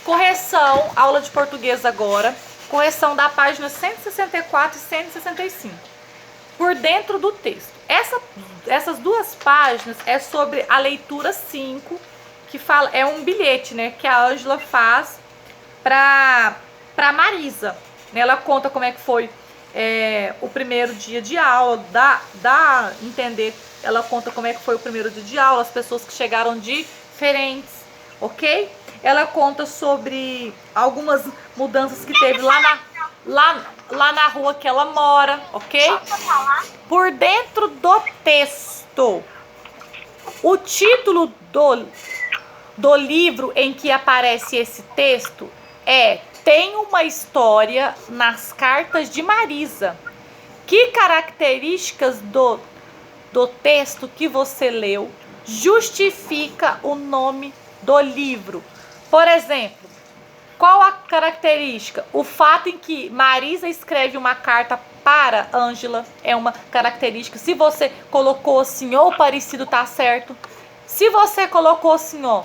Correção, aula de português agora. Correção da página 164 e 165. Por dentro do texto. Essas duas páginas é sobre a leitura 5, que fala, é um bilhete, né, que a Ângela faz para Marisa. Ela conta como é que foi o primeiro dia de aula, dá a entender, ela conta como é que foi o primeiro dia de aula, as pessoas que chegaram diferentes, ok? Ela conta sobre algumas mudanças que teve lá na rua que ela mora, ok? Por dentro do texto, o título do livro em que aparece esse texto é Tem uma História nas Cartas de Marisa. Que características do texto que você leu justifica o nome do livro? Por exemplo, qual a característica? O fato em que Marisa escreve uma carta para Ângela é uma característica. Se você colocou assim ou parecido, tá certo. Se você colocou assim, ó,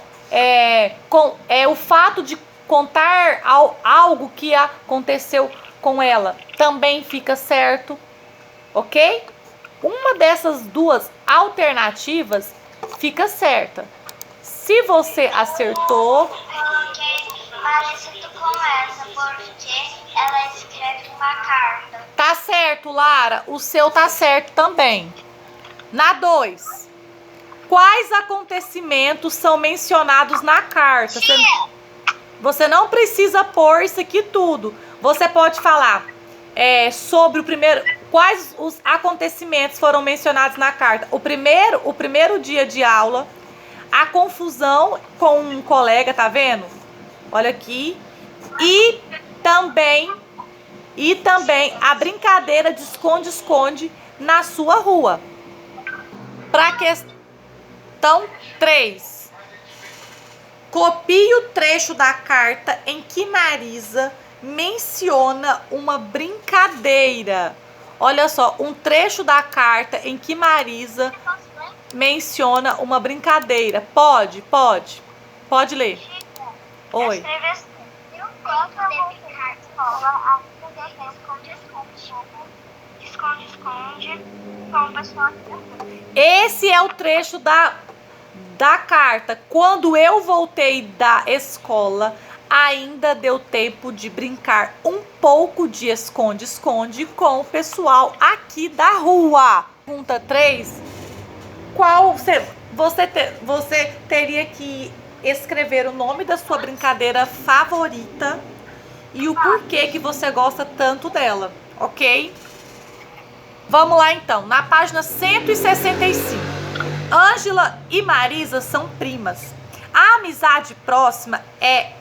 o fato de contar algo que aconteceu com ela, também fica certo, ok? Uma dessas duas alternativas fica certa. Se você acertou... Parecido com essa, porque ela escreve uma carta. Tá certo, Lara. O seu tá certo também. Na 2. Quais acontecimentos são mencionados na carta? Você não precisa pôr isso aqui tudo. Você pode falar sobre o primeiro... Quais os acontecimentos foram mencionados na carta? O primeiro dia de aula, a confusão com um colega, tá vendo? Olha aqui. E também a brincadeira de esconde-esconde na sua rua. Para questão 3. Copie o trecho da carta em que Marisa menciona uma brincadeira. Olha só, um trecho da carta em que Marisa menciona uma brincadeira. Pode ler. Oi. Escreve assim. Enquanto de brincar escola, esconde-esconde com o pessoal. Esse é o trecho da carta. Quando eu voltei da escola, ainda deu tempo de brincar um pouco de esconde-esconde com o pessoal aqui da rua. Pergunta 3. Qual você teria que escrever o nome da sua brincadeira favorita e o porquê que você gosta tanto dela, ok? Vamos lá então, na página 165. Ângela e Marisa são primas. A amizade próxima é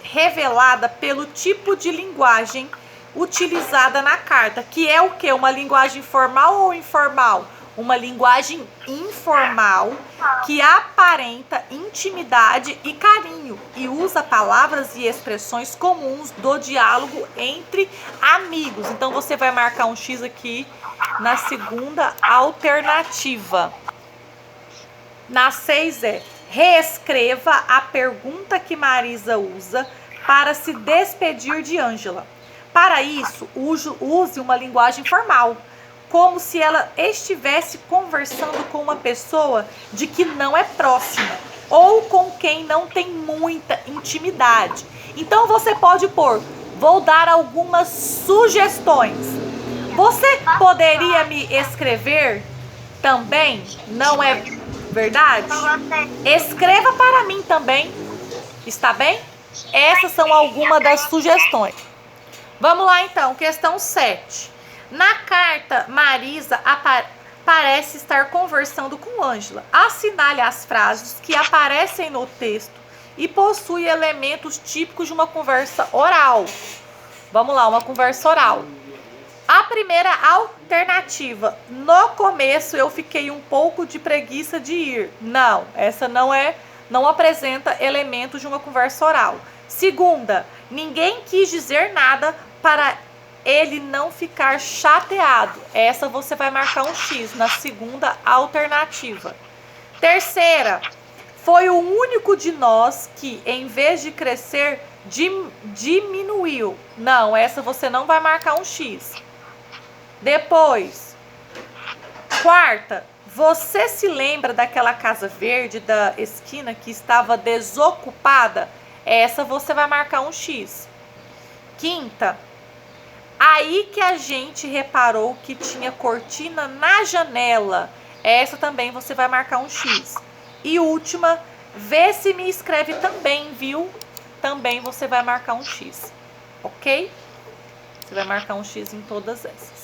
revelada pelo tipo de linguagem utilizada na carta, que é o quê? Uma linguagem formal ou informal? Uma linguagem informal que aparenta intimidade e carinho e usa palavras e expressões comuns do diálogo entre amigos. Então você vai marcar um X aqui na segunda alternativa. Na 6 reescreva a pergunta que Marisa usa para se despedir de Ângela. Para isso, use uma linguagem formal, como se ela estivesse conversando com uma pessoa de que não é próxima ou com quem não tem muita intimidade. Então você pode pôr, vou dar algumas sugestões. Você poderia me escrever também? Não é verdade? Escreva para mim também. Está bem? Essas são algumas das sugestões. Vamos lá então, questão 7. Na carta, Marisa parece estar conversando com Ângela. Assinale as frases que aparecem no texto e possuem elementos típicos de uma conversa oral. Vamos lá, uma conversa oral. A primeira alternativa. No começo eu fiquei um pouco de preguiça de ir. Não, essa não apresenta elementos de uma conversa oral. Segunda, ninguém quis dizer nada para ele não ficar chateado. Essa você vai marcar um X na segunda alternativa. Terceira, foi o único de nós que, em vez de crescer, diminuiu. Não, essa você não vai marcar um X. Depois, quarta, você se lembra daquela casa verde da esquina que estava desocupada? Essa você vai marcar um X. Quinta, aí que a gente reparou que tinha cortina na janela. Essa também você vai marcar um X. E última, vê se me escreve também, viu? Também você vai marcar um X, ok? Você vai marcar um X em todas essas.